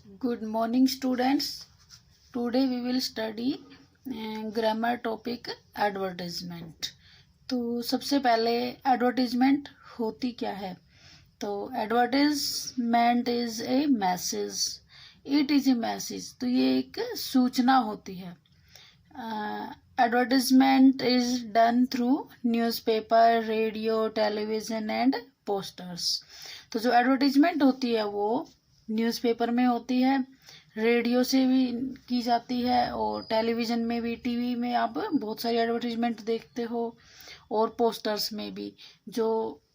Good morning, students. Today we will study grammar topic advertisement. तो सबसे पहले advertisement होती क्या है? तो advertisement is a message. It is a message. तो ये एक सूचना होती है. Advertisement is done through newspaper, radio, television and posters. तो जो एडवर्टीजमेंट होती है वो न्यूज़पेपर में होती है, रेडियो से भी की जाती है और टेलीविज़न में भी, टीवी में आप बहुत सारी एडवर्टीजमेंट देखते हो और पोस्टर्स में भी. जो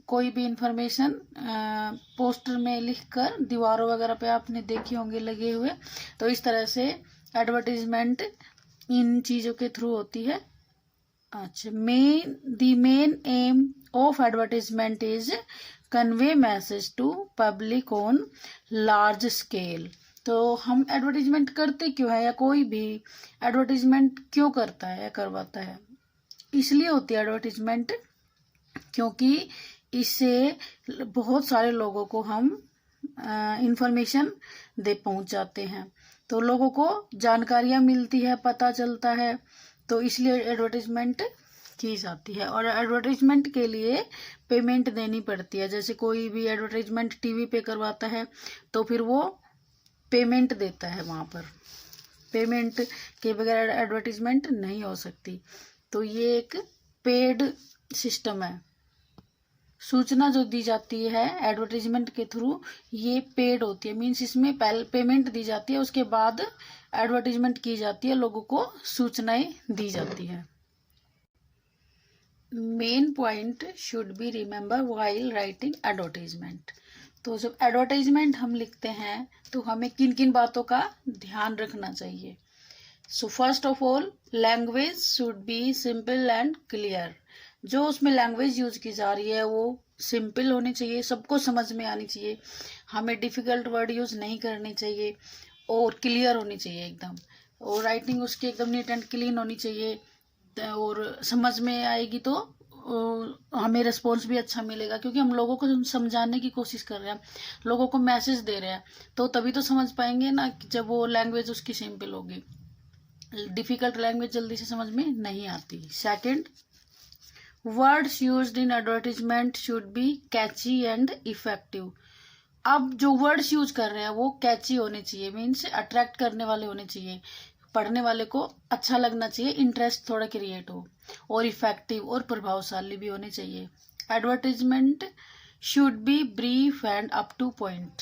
कोई भी इंफॉर्मेशन पोस्टर में लिखकर दीवारों वगैरह पे आपने देखे होंगे लगे हुए. तो इस तरह से एडवर्टीजमेंट इन चीज़ों के थ्रू होती है. अच्छा, main aim of advertisement is convey message to public on large scale. तो हम एडवर्टीजमेंट करते क्यों है, या कोई भी एडवर्टीजमेंट क्यों करता है या करवाता है? इसलिए होती है एडवर्टीजमेंट क्योंकि इससे बहुत सारे लोगों को हम इंफॉर्मेशन दे पहुंचाते हैं. तो लोगों को जानकारियां मिलती है, पता चलता है. तो इसलिए एडवर्टीजमेंट की जाती है और एडवर्टीजमेंट के लिए पेमेंट देनी पड़ती है. जैसे कोई भी एडवर्टीजमेंट टीवी पे करवाता है तो फिर वो पेमेंट देता है. वहाँ पर पेमेंट के बगैर एडवर्टीजमेंट नहीं हो सकती. तो ये एक पेड सिस्टम है. सूचना जो दी जाती है एडवर्टीजमेंट के थ्रू ये पेड होती है. मीन्स इसमें पहले पेमेंट दी जाती है, उसके बाद एडवर्टीजमेंट की जाती है, लोगों को सूचनाएं दी जाती है. Main point should be remember while writing advertisement. तो जब एडवर्टाइजमेंट हम लिखते हैं तो हमें किन किन बातों का ध्यान रखना चाहिए? So first of all, language should be simple and clear. जो उसमें लैंग्वेज यूज की जा रही है वो सिंपल होनी चाहिए, सबको समझ में आनी चाहिए. हमें डिफिकल्ट वर्ड यूज नहीं करने चाहिए और क्लियर होनी चाहिए एकदम. और राइटिंग उसकी एकदम नीट एंड क्लीन होनी चाहिए और समझ में आएगी तो हमें रिस्पॉन्स भी अच्छा मिलेगा, क्योंकि हम लोगों को समझाने की कोशिश कर रहे हैं, लोगों को मैसेज दे रहे हैं. तो तभी तो समझ पाएंगे ना, जब वो लैंग्वेज उसकी सिंपल होगी. डिफिकल्ट लैंग्वेज जल्दी से समझ में नहीं आती. Second, words used in advertisement should be Kainchi and effective. अब जो वर्ड्स यूज कर रहे हैं वो कैची होने चाहिए, मीन्स अट्रैक्ट करने वाले होने चाहिए, पढ़ने वाले को अच्छा लगना चाहिए, इंटरेस्ट थोड़ा क्रिएट हो, और इफेक्टिव और प्रभावशाली भी होने चाहिए. Advertisement should be brief and up two point.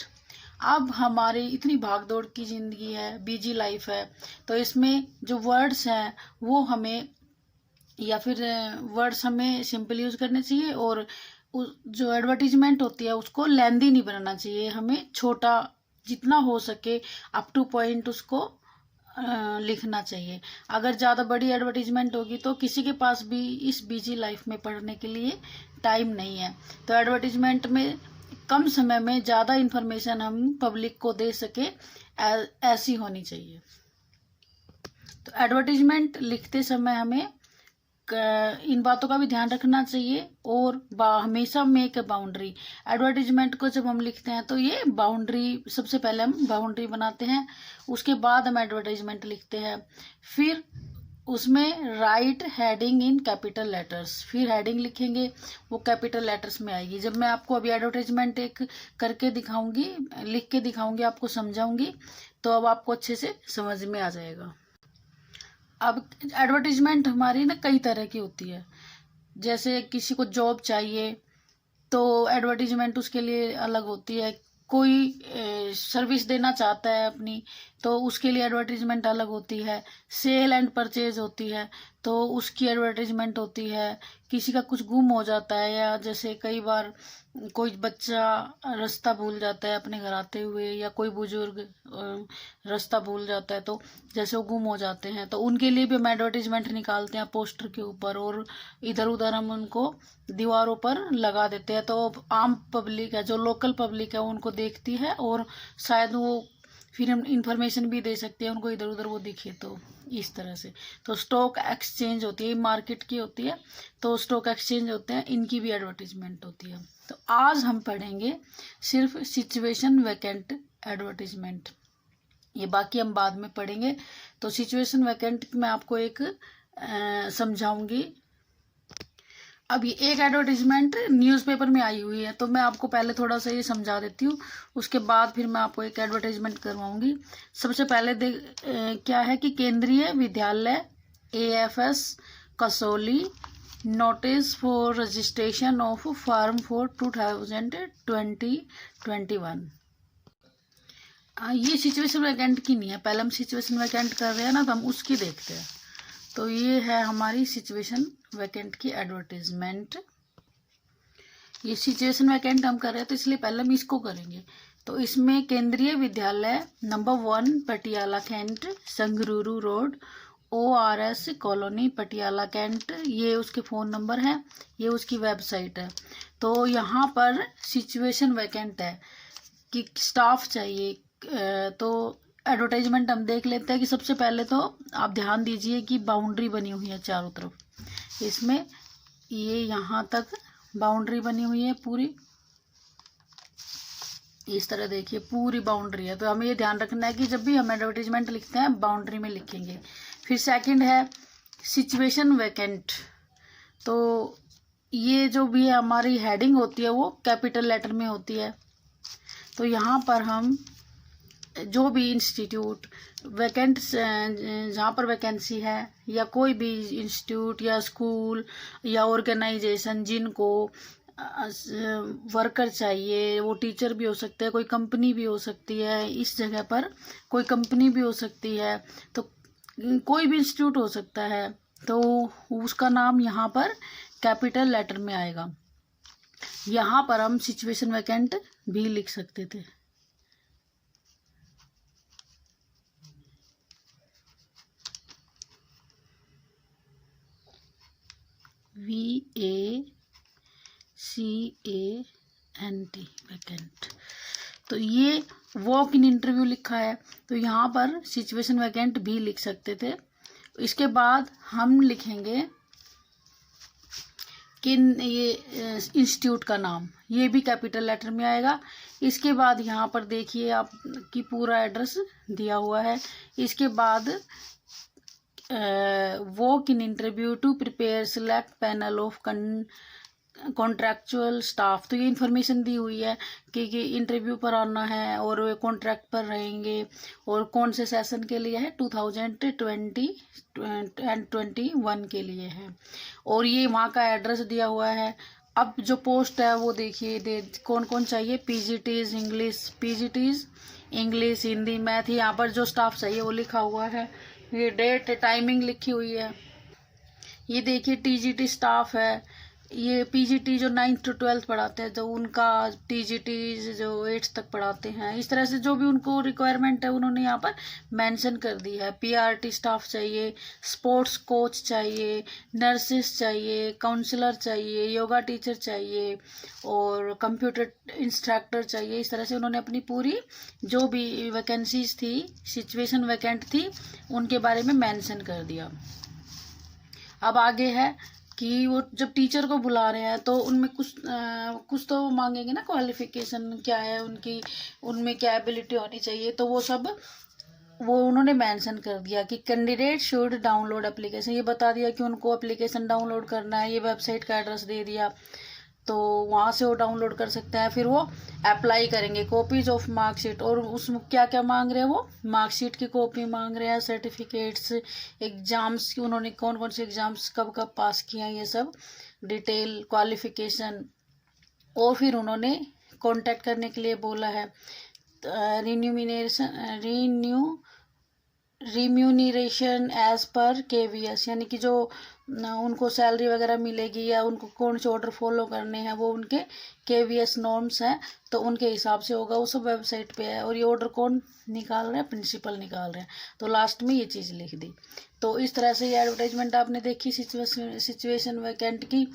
अब हमारी इतनी भागदौड़ की जिंदगी है, बिजी लाइफ है, तो इसमें जो वर्ड्स हैं वो हमें, या फिर वर्ड्स हमें सिंपल यूज करने चाहिए, और जो एडवर्टीजमेंट होती है उसको लेंदी नहीं बनाना चाहिए. हमें छोटा जितना हो सके अप टू पॉइंट उसको लिखना चाहिए. अगर ज़्यादा बड़ी एडवर्टीजमेंट होगी तो किसी के पास भी इस बिजी लाइफ में पढ़ने के लिए टाइम नहीं है. तो एडवर्टीजमेंट में कम समय में ज़्यादा इन्फॉर्मेशन हम पब्लिक को दे सके, ऐसी होनी चाहिए. तो एडवर्टीजमेंट लिखते समय हमें इन बातों का भी ध्यान रखना चाहिए. और हमेशा मेक ए बाउंड्री. एडवर्टीजमेंट को जब हम लिखते हैं तो ये बाउंड्री, सबसे पहले हम बाउंड्री बनाते हैं, उसके बाद हम एडवर्टीजमेंट लिखते हैं. फिर उसमें right heading in capital letters. फिर हेडिंग लिखेंगे, वो कैपिटल लेटर्स में आएगी. जब मैं आपको अभी एडवर्टीजमेंट एक करके दिखाऊंगी, लिख के दिखाऊंगी, आपको समझाऊंगी, तो अब आपको अच्छे से समझ में आ जाएगा. अब एडवर्टीजमेंट हमारी ना कई तरह की होती है. जैसे किसी को जॉब चाहिए तो एडवर्टीजमेंट उसके लिए अलग होती है. कोई सर्विस देना चाहता है अपनी, तो उसके लिए एडवर्टीजमेंट अलग होती है. सेल एंड परचेज होती है तो उसकी एडवर्टीजमेंट होती है. किसी का कुछ गुम हो जाता है, या जैसे कई बार कोई बच्चा रास्ता भूल जाता है अपने घर आते हुए, या कोई बुजुर्ग रास्ता भूल जाता है, तो जैसे वो गुम हो जाते हैं तो उनके लिए भी हम एडवर्टीजमेंट निकालते हैं पोस्टर के ऊपर, और इधर उधर हम उनको दीवारों पर लगा देते हैं. तो आम पब्लिक है, जो लोकल पब्लिक है, उनको देखती है और शायद वो फिर हम इंफॉर्मेशन भी दे सकते हैं उनको, इधर उधर वो दिखे. तो इस तरह से. तो स्टॉक एक्सचेंज होती है, मार्केट की होती है, तो स्टॉक एक्सचेंज होते हैं, इनकी भी एडवर्टीजमेंट होती है. तो आज हम पढ़ेंगे सिर्फ सिचुएशन वैकेंट एडवर्टीजमेंट. ये बाकी हम बाद में पढ़ेंगे। तो सिचुएशन वैकेंट मैं आपको एक समझाऊंगी। अब ये एक एडवर्टीजमेंट न्यूज़पेपर में आई हुई है, तो मैं आपको पहले थोड़ा सा ये समझा देती हूँ, उसके बाद फिर मैं आपको एक एडवर्टीजमेंट करवाऊंगी। सबसे पहले क्या है कि केंद्रीय विद्यालय AFS Kasauli notice for registration of form for 2020-21। ये सिचुएशन वैकेंट की नहीं है, पहले हम सिचुएशन वैकेंट कर रहे हैं ना, तो हम उसकी देखते हैं। तो ये है हमारी सिचुएशन वैकेंट की एडवर्टीजमेंट। ये सिचुएशन वैकेंट हम कर रहे हैं, तो इसलिए पहले हम इसको करेंगे। तो इसमें Kendriya Vidyalaya number 1 Patiala cantt, Sangrur road, ORS colony, Patiala cantt, ये उसके फ़ोन नंबर है, ये उसकी वेबसाइट है। तो यहाँ पर सिचुएशन वैकेंट है कि स्टाफ चाहिए। तो एडवर्टाइजमेंट हम देख लेते हैं कि सबसे पहले तो आप ध्यान दीजिए कि बाउंड्री बनी हुई है चारों तरफ। इसमें ये यहाँ तक बाउंड्री बनी हुई है पूरी, इस तरह देखिए पूरी बाउंड्री है। तो हमें ये ध्यान रखना है कि जब भी हम एडवर्टाइजमेंट लिखते हैं बाउंड्री में लिखेंगे। फिर सेकंड है सिचुएशन वैकेंट। तो ये जो भी है हमारी हेडिंग होती है वो कैपिटल लेटर में होती है। तो यहाँ पर हम जो भी इंस्टीट्यूट वैकेंट जहाँ पर वैकेंसी है, या कोई भी इंस्टीट्यूट या स्कूल या ऑर्गेनाइजेशन जिनको वर्कर चाहिए, वो टीचर भी हो सकते हैं, कोई कंपनी भी हो सकती है, इस जगह पर कोई कंपनी भी हो सकती है, तो कोई भी इंस्टीट्यूट हो सकता है, तो उसका नाम यहाँ पर कैपिटल लेटर में आएगा। यहाँ पर हम सिचुएशन वैकेंट भी लिख सकते थे। VACANT vacant. तो ये वॉक इन इंटरव्यू लिखा है, तो यहाँ पर सिचुएशन वैकेंट भी लिख सकते थे। इसके बाद हम लिखेंगे कि ये इंस्टीट्यूट का नाम, ये भी कैपिटल लेटर में आएगा। इसके बाद यहाँ पर देखिए आप कि पूरा एड्रेस दिया हुआ है। इसके बाद walk in interview to prepare select panel of contractual staff. तो ये इन्फॉर्मेशन दी हुई है कि इंटरव्यू पर आना है और कॉन्ट्रैक्ट पर रहेंगे, और कौन से सेशन के लिए है, 2020 एंड 21 के लिए है, और ये वहाँ का एड्रेस दिया हुआ है। अब जो पोस्ट है वो देखिए कौन कौन चाहिए, PGTs इंग्लिश, हिंदी, मैथ। यहाँ पर जो स्टाफ चाहिए वो लिखा हुआ है, ये डेट टाइमिंग लिखी हुई है। ये देखिए TGT स्टाफ है, ये PGT जो 9th to 12th पढ़ाते हैं, तो उनका TGT जो 8th तक पढ़ाते हैं, इस तरह से जो भी उनको रिक्वायरमेंट है उन्होंने यहाँ पर मेंशन कर दी है। PRT स्टाफ चाहिए, स्पोर्ट्स कोच चाहिए, नर्सेस चाहिए, काउंसलर चाहिए, योगा टीचर चाहिए, और कंप्यूटर इंस्ट्रक्टर चाहिए। इस तरह से उन्होंने अपनी पूरी जो भी वैकेंसीज थी, सिचुएशन वैकेंट थी, उनके बारे में मेंशन कर दिया। अब आगे है कि वो जब टीचर को बुला रहे हैं तो उनमें कुछ तो मांगेंगे ना, क्वालिफिकेशन क्या है उनकी, उनमें क्या एबिलिटी होनी चाहिए, तो वो सब वो उन्होंने मेंशन कर दिया कि कैंडिडेट शुड डाउनलोड एप्लीकेशन। ये बता दिया कि उनको एप्लीकेशन डाउनलोड करना है, ये वेबसाइट का एड्रेस दे दिया, तो वहाँ से वो डाउनलोड कर सकते हैं। फिर वो अप्लाई करेंगे कॉपीज ऑफ मार्कशीट, और उसमें क्या क्या मांग रहे हैं, वो मार्कशीट की कॉपी मांग रहे हैं, सर्टिफिकेट्स, एग्जाम्स की उन्होंने कौन कौन से एग्जाम्स कब कब पास किया, ये सब डिटेल, क्वालिफिकेशन। और फिर उन्होंने कांटेक्ट करने के लिए बोला है। रिम्यूनरेशन एज पर KVS, यानी कि जो उनको सैलरी वगैरह मिलेगी या उनको कौन से ऑर्डर फॉलो करने हैं, वो उनके KVS नॉर्म्स हैं, तो उनके हिसाब से होगा, वो सब वेबसाइट पे है। और ये ऑर्डर कौन निकाल रहे हैं, प्रिंसिपल निकाल रहे हैं। तो लास्ट में ये चीज़ लिख दी। तो इस तरह से ये एडवर्टाइजमेंट आपने देखी सिचुएशन वैकेंट की।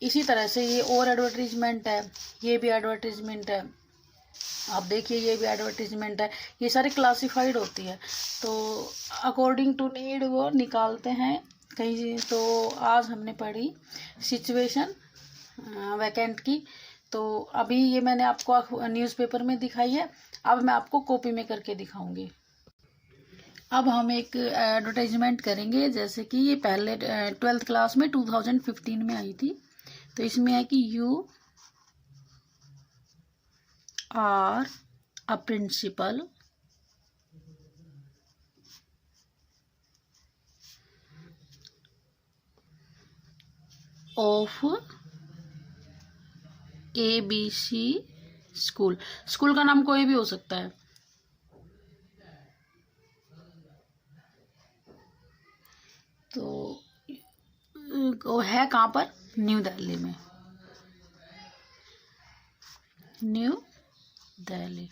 इसी तरह से ये और एडवर्टाइजमेंट है, ये भी एडवर्टाइजमेंट है, आप देखिए ये भी एडवर्टीजमेंट है। ये सारी क्लासिफाइड होती है, तो अकॉर्डिंग टू नीड वो निकालते हैं कहीं। तो आज हमने पढ़ी सिचुएशन वैकेंट की। तो अभी ये मैंने आपको न्यूज़पेपर में दिखाई है, अब मैं आपको कॉपी में करके दिखाऊंगी। अब हम एक एडवर्टाइजमेंट करेंगे, जैसे कि ये पहले 12th क्लास में 2015 में आई थी। तो इसमें है कि you are a principal of ABC school. School का नाम कोई भी हो सकता है। तो वो है कहाँ पर? न्यू दिल्ली में, new Delhi.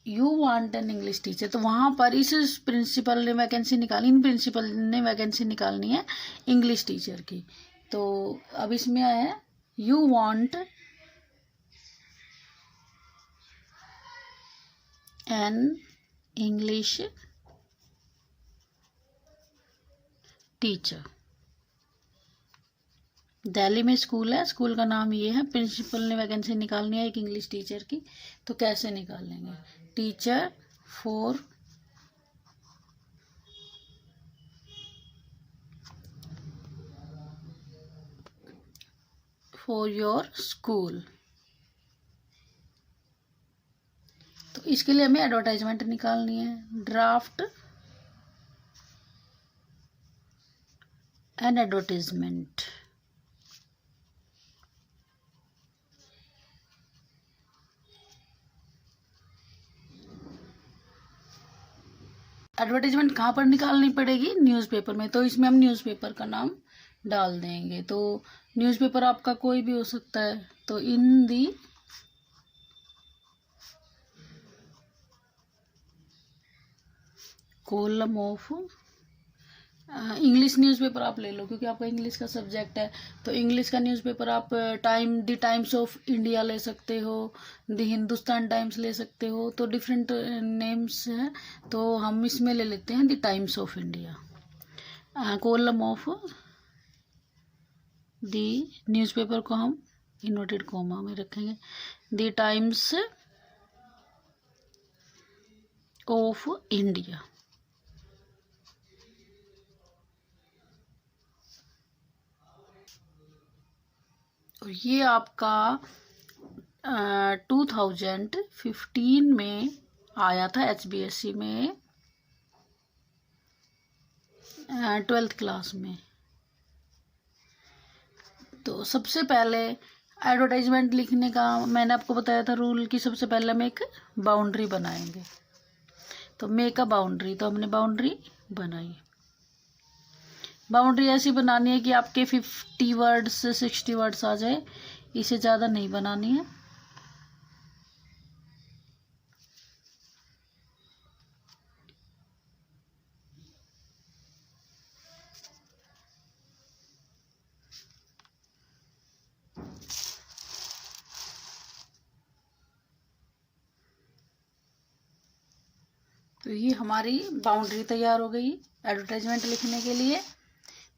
You want an English teacher, तो वहां पर इस प्रिंसिपल ने वैकेंसी निकाली, इन प्रिंसिपल ने वैकेंसी निकालनी है इंग्लिश टीचर की। तो अब इसमें है you want an English teacher. Delhi में स्कूल है, स्कूल का नाम ये है, प्रिंसिपल ने वैकेंसी निकालनी है एक इंग्लिश टीचर की। तो कैसे निकालेंगे? Teacher for your school. तो इसके लिए हमें एडवर्टाइजमेंट निकालनी है। Draft an advertisement. एडवर्टाइजमेंट कहाँ पर निकालनी पड़ेगी? न्यूज़पेपर में। तो इसमें हम न्यूज़पेपर का नाम डाल देंगे। तो न्यूज़पेपर आपका कोई भी हो सकता है। तो in the column of English newspaper आप ले लो, क्योंकि आपका इंग्लिश का सब्जेक्ट है। तो इंग्लिश का न्यूज़पेपर आप द टाइम्स ऑफ इंडिया ले सकते हो, द हिंदुस्तान टाइम्स ले सकते हो। तो डिफरेंट नेम्स हैं, तो हम इसमें ले लेते हैं the times of India. Column of the newspaper को हम इन्वर्टेड कॉमा में रखेंगे, द टाइम्स ऑफ इंडिया। और ये आपका 2015 में आया था HBSC में 12th क्लास में। तो सबसे पहले एडवर्टाइजमेंट लिखने का मैंने आपको बताया था रूल कि सबसे पहले हम एक बाउंड्री बनाएंगे। तो मेक अ बाउंड्री, तो हमने बाउंड्री बनाई। बाउंड्री ऐसी बनानी है कि आपके 50 वर्ड्स से 60 वर्ड्स आ जाए, इसे ज़्यादा नहीं बनानी है। तो ये हमारी बाउंड्री तैयार हो गई एडवर्टाइजमेंट लिखने के लिए।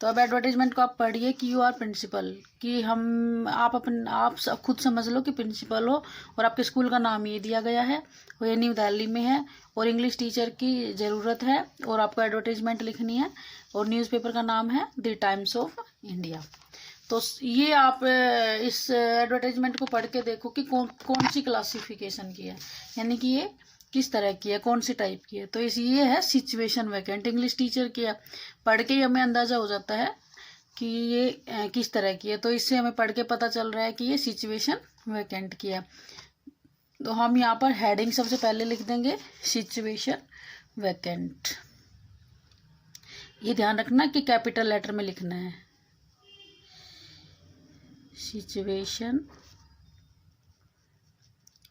तो अब एडवर्टाइजमेंट को आप पढ़िए कि यू आर प्रिंसिपल, कि आप खुद समझ लो कि प्रिंसिपल हो और आपके स्कूल का नाम ये दिया गया है और ये न्यू दिल्ली में है और इंग्लिश टीचर की ज़रूरत है और आपको एडवर्टाइजमेंट लिखनी है और न्यूज़पेपर का नाम है द टाइम्स ऑफ इंडिया। तो ये आप इस एडवर्टाइजमेंट को पढ़ के देखो कि कौन सी क्लासिफिकेशन की है, यानी कि ये किस तरह की है, कौन सी टाइप की है। तो ये है सिचुएशन वैकेंट, इंग्लिश टीचर की है। पढ़ के ही हमें अंदाज़ा हो जाता है कि ये किस तरह की है। तो इससे हमें पढ़ के पता चल रहा है कि ये सिचुएशन वैकेंट की है। तो हम यहाँ पर हेडिंग सबसे पहले लिख देंगे सिचुएशन वैकेंट। ये ध्यान रखना कि कैपिटल लेटर में लिखना है, situation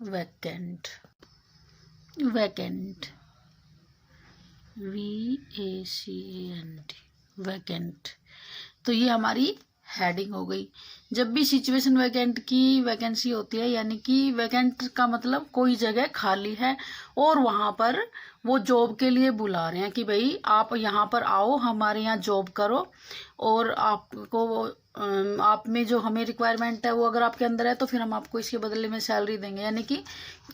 vacant. Vacant, VACANT, vacant. तो ये हमारी हेडिंग हो गई। जब भी सिचुएशन वैकेंट की वैकेंसी होती है, यानी कि वैकेंट का मतलब कोई जगह खाली है और वहां पर वो जॉब के लिए बुला रहे हैं कि भाई आप यहाँ पर आओ, हमारे यहाँ जॉब करो, और आपको आप में जो हमें रिक्वायरमेंट है वो अगर आपके अंदर है तो फिर हम आपको इसके बदले में सैलरी देंगे। यानी कि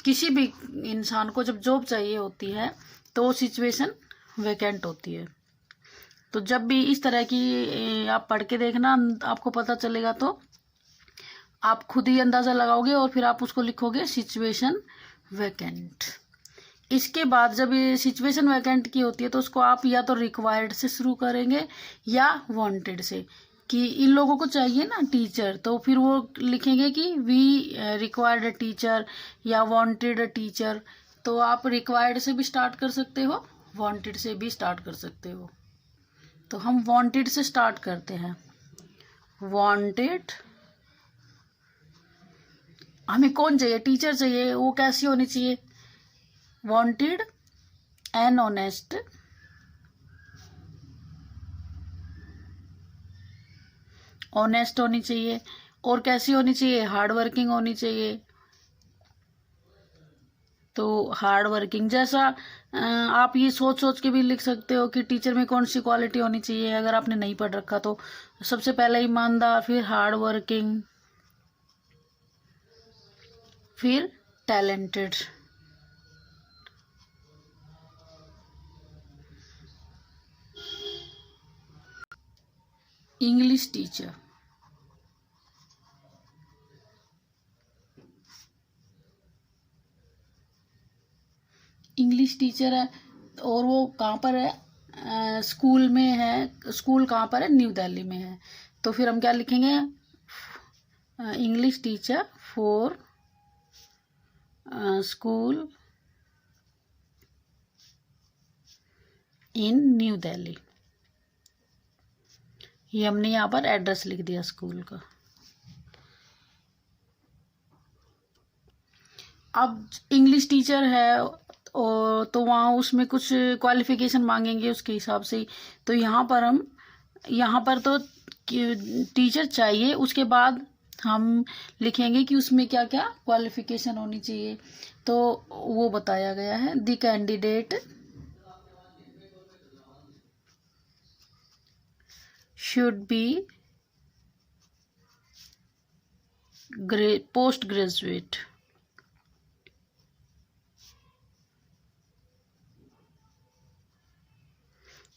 किसी भी इंसान को जब जॉब चाहिए होती है तो वो सिचुएशन वैकेंट होती है। तो जब भी इस तरह की आप पढ़ के देखना, आपको पता चलेगा तो आप खुद ही अंदाजा लगाओगे और फिर आप उसको लिखोगे सिचुएशन वैकेंट। इसके बाद जब ये सिचुएशन वैकेंट की होती है तो उसको आप या तो रिक्वायर्ड से शुरू करेंगे या वांटेड से, कि इन लोगों को चाहिए ना टीचर, तो फिर वो लिखेंगे कि वी रिक्वायर्ड अ टीचर या वांटेड अ टीचर। तो आप रिक्वायर्ड से भी स्टार्ट कर सकते हो, वांटेड से भी स्टार्ट कर सकते हो। तो हम वांटेड से स्टार्ट करते हैं। वांटेड, हमें कौन चाहिए? टीचर चाहिए। वो कैसी होनी चाहिए? वांटेड एन ऑनेस्ट, ऑनेस्ट होनी चाहिए। और कैसी होनी चाहिए? हार्ड वर्किंग होनी चाहिए। तो हार्ड वर्किंग जैसा आप ये सोच सोच के भी लिख सकते हो कि टीचर में कौन सी क्वालिटी होनी चाहिए अगर आपने नहीं पढ़ रखा तो। सबसे पहले ईमानदार, फिर हार्ड वर्किंग, फिर talented. English teacher, English teacher है और वो कहाँ पर है? स्कूल में है। स्कूल कहाँ पर है? न्यू दिल्ली में है। तो फिर हम क्या लिखेंगे? English teacher for school in new Delhi. ये हमने यहाँ पर एड्रेस लिख दिया स्कूल का। अब इंग्लिश टीचर है और तो वहाँ उसमें कुछ क्वालिफिकेशन मांगेंगे उसके हिसाब से। तो यहाँ पर तो टीचर चाहिए, उसके बाद हम लिखेंगे कि उसमें क्या क्या क्वालिफिकेशन होनी चाहिए। तो वो बताया गया है। The candidate should be post graduate.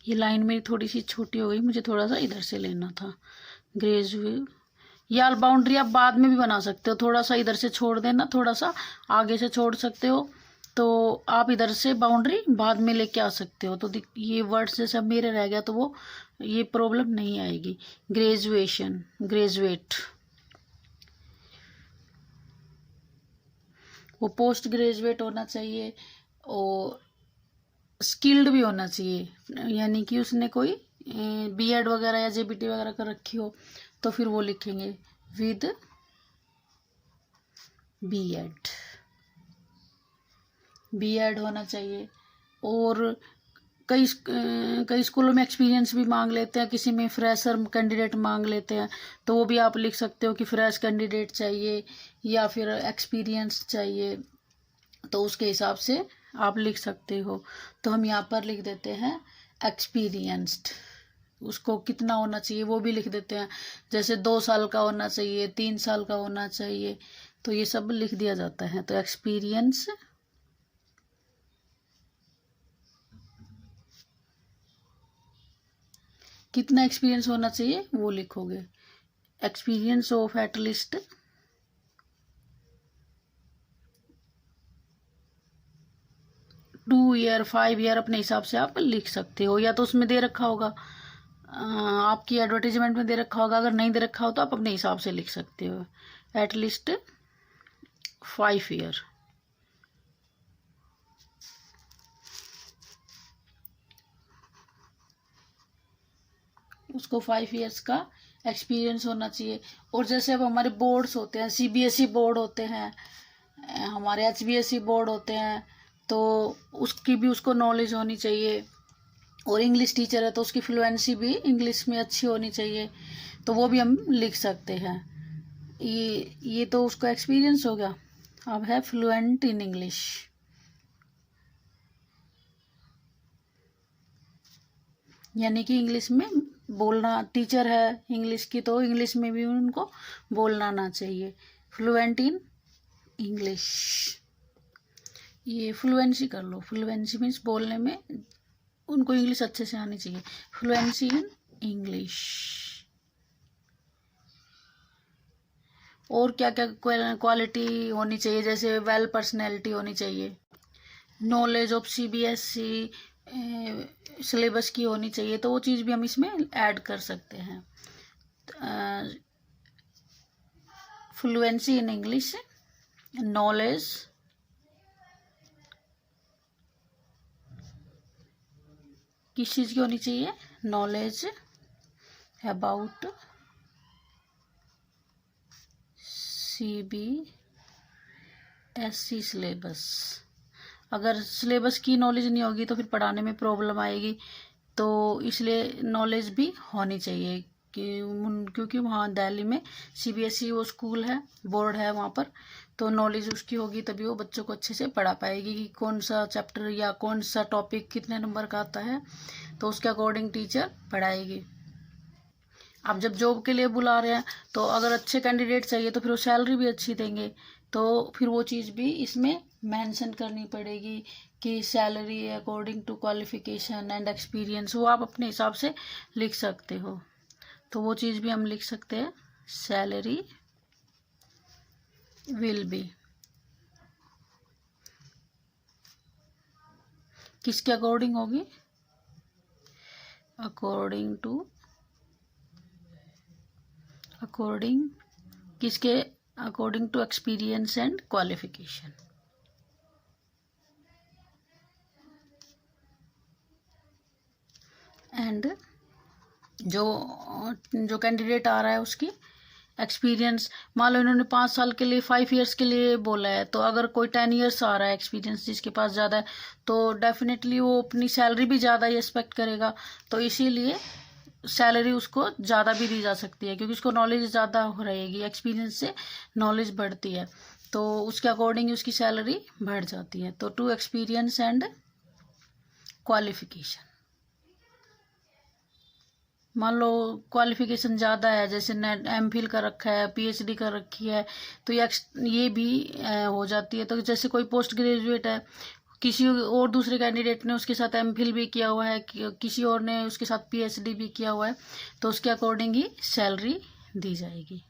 ये लाइन मेरी थोड़ी सी छोटी हो गई, मुझे थोड़ा सा इधर से लेना था। ग्रेजुएट, या बाउंड्री आप बाद में भी बना सकते हो, थोड़ा सा इधर से छोड़ देना, थोड़ा सा आगे से छोड़ सकते हो। तो आप इधर से बाउंड्री बाद में लेके आ सकते हो। तो ये वर्ड्स जैसे मेरे रह गया तो वो ये प्रॉब्लम नहीं आएगी। ग्रेजुएशन, ग्रेजुएट, वो पोस्ट ग्रेजुएट होना चाहिए और स्किल्ड भी होना चाहिए, यानी कि उसने कोई बीएड वगैरह या जेबीटी वगैरह कर रखी हो। तो फिर वो लिखेंगे विद बीएड, बीएड होना चाहिए। और कई स्कूलों में एक्सपीरियंस भी मांग लेते हैं, किसी में फ्रेशर कैंडिडेट मांग लेते हैं। तो वो भी आप लिख सकते हो कि फ्रेश कैंडिडेट चाहिए या फिर एक्सपीरियंस चाहिए। तो उसके हिसाब से आप लिख सकते हो। तो हम यहाँ पर लिख देते हैं एक्सपीरियंस्ड। उसको कितना होना चाहिए वो भी लिख देते हैं, जैसे 2 साल का होना चाहिए, 3 साल का होना चाहिए। तो ये सब लिख दिया जाता है। तो एक्सपीरियंस, कितना एक्सपीरियंस होना चाहिए वो लिखोगे। Experience of at least 2 year 5 year, अपने हिसाब से आप लिख सकते हो। या तो उसमें दे रखा होगा, आपकी एडवर्टीजमेंट में दे रखा होगा। अगर नहीं दे रखा हो तो आप अपने हिसाब से लिख सकते हो। At least 5 year. उसको 5 ईयर्स का एक्सपीरियंस होना चाहिए। और जैसे अब हमारे बोर्ड्स होते हैं, सीबीएसई बोर्ड होते हैं, हमारे एचबीएसई बोर्ड होते हैं, तो उसकी भी उसको नॉलेज होनी चाहिए। और इंग्लिश टीचर है तो उसकी फ्लुएंसी भी इंग्लिश में अच्छी होनी चाहिए। तो वो भी हम लिख सकते हैं। ये तो उसका एक्सपीरियंस हो गया। अब है फ्लुएंट इन इंग्लिश। यानी कि इंग्लिश में बोलना, टीचर है इंग्लिश की तो इंग्लिश में भी उनको बोलना आना चाहिए। फ्लुएंट इन इंग्लिश, ये फ्लुएंसी कर लो। फ्लुएंसी मीन्स बोलने में उनको इंग्लिश अच्छे से आनी चाहिए। Fluency in English. और क्या क्या क्वालिटी होनी चाहिए, जैसे वेल पर्सनैलिटी होनी चाहिए, नॉलेज ऑफ CBSE सिलेबस की होनी चाहिए, तो वो चीज़ भी हम इसमें ऐड कर सकते हैं। फ्लुएंसी इन इंग्लिश, नॉलेज किस चीज़ की होनी चाहिए, नॉलेज अबाउट CBSE सिलेबस। अगर सिलेबस की नॉलेज नहीं होगी तो फिर पढ़ाने में प्रॉब्लम आएगी, तो इसलिए नॉलेज भी होनी चाहिए क्योंकि वहाँ दिल्ली में CBSE वो स्कूल है, बोर्ड है वहाँ पर, तो नॉलेज उसकी होगी तभी वो बच्चों को अच्छे से पढ़ा पाएगी कि कौन सा चैप्टर या कौन सा टॉपिक कितने नंबर का आता है, तो उसके अकॉर्डिंग टीचर पढ़ाएगी। आप जब जॉब के लिए बुला रहे हैं तो अगर अच्छे कैंडिडेट चाहिए तो फिर वो सैलरी भी अच्छी देंगे, तो फिर वो चीज़ भी इसमें मेंशन करनी पड़ेगी कि salary according to qualification and experience, वो आप अपने हिसाब से लिख सकते हो। तो वो चीज़ भी हम लिख सकते हैं, सैलरी विल बी किसके अकॉर्डिंग होगी, किसके according to experience and qualification. And जो कैंडिडेट आ रहा है उसकी एक्सपीरियंस, मान लो इन्होंने 5 साल के लिए 5 इयर्स के लिए बोला है, तो अगर कोई 10 इयर्स आ रहा है एक्सपीरियंस जिसके पास ज़्यादा है, तो डेफिनेटली वो अपनी सैलरी भी ज़्यादा ही एक्सपेक्ट करेगा, तो इसीलिए सैलरी उसको ज़्यादा भी दी जा सकती है क्योंकि उसको नॉलेज ज़्यादा रहेगी, एक्सपीरियंस से नॉलेज बढ़ती है, तो उसके अकॉर्डिंग उसकी सैलरी बढ़ जाती है। तो टू एक्सपीरियंस एंड क्वालिफिकेशन, मान लो क्वालिफिकेशन ज़्यादा है, जैसे नेट MPhil कर रखा है, PhD कर रखी है, तो ये भी हो जाती है। तो जैसे कोई पोस्ट ग्रेजुएट है, किसी और दूसरे कैंडिडेट ने उसके साथ MPhil भी किया हुआ है, किसी और ने उसके साथ PhD भी किया हुआ है, तो उसके अकॉर्डिंग ही सैलरी दी जाएगी।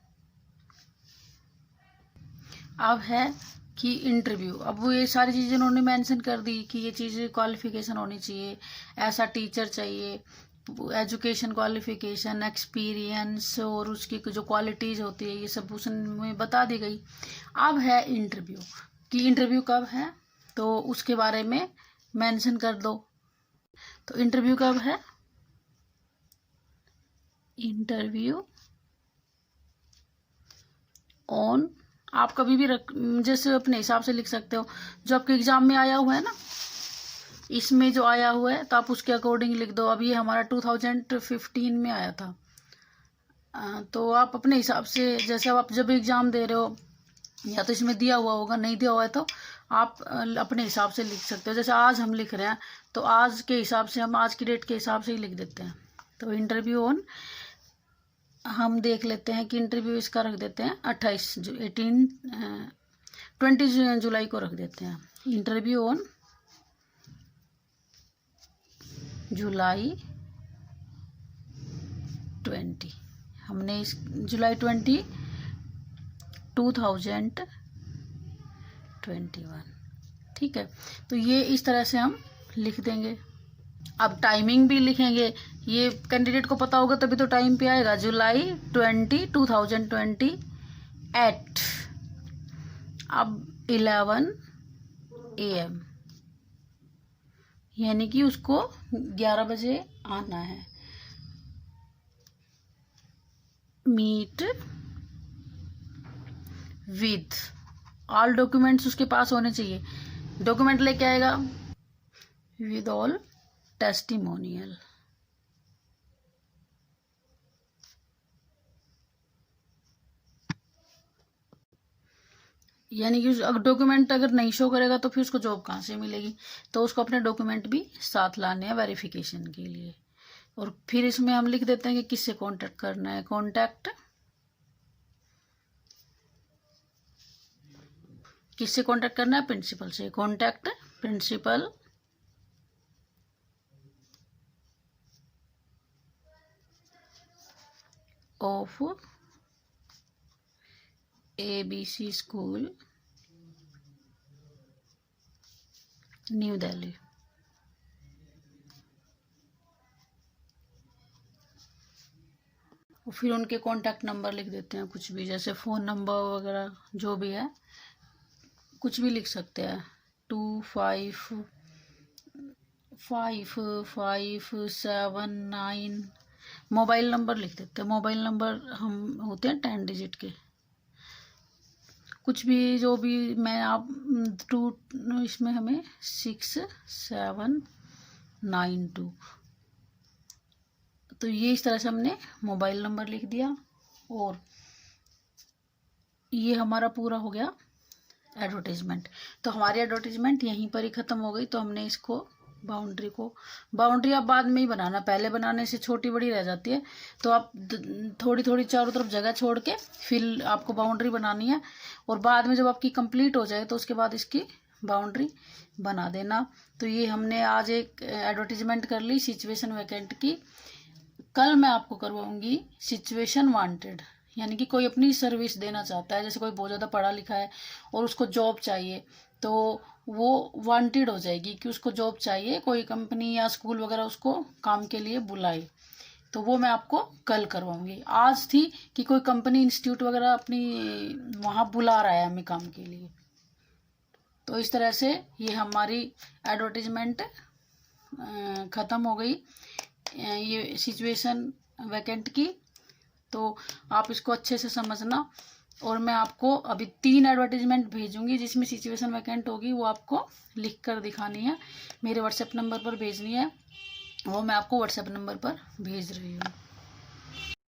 अब है कि इंटरव्यू, अब वो ये सारी चीज़ें उन्होंने मेंशन कर दी कि ये चीज़ क्वालिफिकेशन होनी चाहिए, ऐसा टीचर चाहिए, एजुकेशन क्वालिफिकेशन, एक्सपीरियंस और उसकी जो क्वालिटीज़ होती है ये सब उसमें बता दी गई। अब है इंटरव्यू, कि इंटरव्यू कब है तो उसके बारे में मेंशन कर दो। तो इंटरव्यू कब है, इंटरव्यू ऑन, आप कभी भी जैसे अपने हिसाब से लिख सकते हो, जो आपके एग्जाम में आया हुआ है ना, इसमें जो आया हुआ है तो आप उसके अकॉर्डिंग लिख दो। अब ये हमारा 2015 में आया था, तो आप अपने हिसाब से, जैसे आप जब एग्ज़ाम दे रहे हो या तो इसमें दिया हुआ होगा, नहीं दिया हुआ है तो आप अपने हिसाब से लिख सकते हो। जैसे आज हम लिख रहे हैं तो आज के हिसाब से हम आज की डेट के हिसाब से ही लिख देते हैं। तो इंटरव्यू ऑन हम देख लेते हैं कि इंटरव्यू इसका रख देते हैं 20 जुलाई को रख देते हैं। इंटरव्यू ऑन जुलाई 20, हमने इस जुलाई 2021, ठीक है। तो ये इस तरह से हम लिख देंगे। अब टाइमिंग भी लिखेंगे, ये कैंडिडेट को पता होगा तभी तो टाइम पे आएगा। जुलाई 2020 एट अब 11 AM, यानी कि उसको 11 बजे आना है। मीट विथ ऑल डॉक्यूमेंट्स उसके पास होने चाहिए। डॉक्यूमेंट लेके आएगा विद ऑल टेस्टिमोनियल, यानी कि डॉक्यूमेंट अगर नहीं शो करेगा तो फिर उसको जॉब कहाँ से मिलेगी। तो उसको अपने डॉक्यूमेंट भी साथ लाने हैं वेरिफिकेशन के लिए। और फिर इसमें हम लिख देते हैं कि किससे कांटेक्ट करना है। किससे कांटेक्ट करना है? प्रिंसिपल से। Contact principal of ABC school new Delhi. और फिर उनके कांटेक्ट नंबर लिख देते हैं, कुछ भी, जैसे फ़ोन नंबर वगैरह जो भी है कुछ भी लिख सकते हैं। 255579 मोबाइल नंबर लिख देते हैं। मोबाइल नंबर हम होते हैं 10 डिजिट के। कुछ भी जो भी मैं आप इसमें हमें 6792। तो ये इस तरह से हमने मोबाइल नंबर लिख दिया। और ये हमारा पूरा हो गया एडवर्टाइजमेंट। तो हमारी एडवर्टाइजमेंट यहीं पर ही ख़त्म हो गई। तो हमने इसको बाउंड्री आप बाद में ही बनाना, पहले बनाने से छोटी बड़ी रह जाती है। तो आप थोड़ी थोड़ी चारों तरफ जगह छोड़ के फिर आपको बाउंड्री बनानी है। और बाद में जब आपकी कंप्लीट हो जाए तो उसके बाद इसकी बाउंड्री बना देना। तो ये हमने आज एक एडवर्टीजमेंट कर ली सिचुएशन वैकेंट की। कल मैं आपको करवाऊंगी सिचुएशन वांटेड, यानी कि कोई अपनी सर्विस देना चाहता है, जैसे कोई बहुत ज़्यादा पढ़ा लिखा है और उसको जॉब चाहिए, तो वो वांटेड हो जाएगी कि उसको जॉब चाहिए, कोई कंपनी या स्कूल वगैरह उसको काम के लिए बुलाए। तो वो मैं आपको कल करवाऊंगी। आज थी कि कोई कंपनी इंस्टीट्यूट वगैरह अपनी वहाँ बुला रहा है हमें काम के लिए। तो इस तरह से ये हमारी एडवर्टीजमेंट ख़त्म हो गई, ये सिचुएशन वैकेंट की। तो आप इसको अच्छे से समझना। और मैं आपको अभी 3 एडवर्टीजमेंट भेजूंगी जिसमें सिचुएशन वैकेंट होगी, वो आपको लिख कर दिखानी है, मेरे व्हाट्सएप नंबर पर भेजनी है। वो मैं आपको व्हाट्सएप नंबर पर भेज रही हूँ।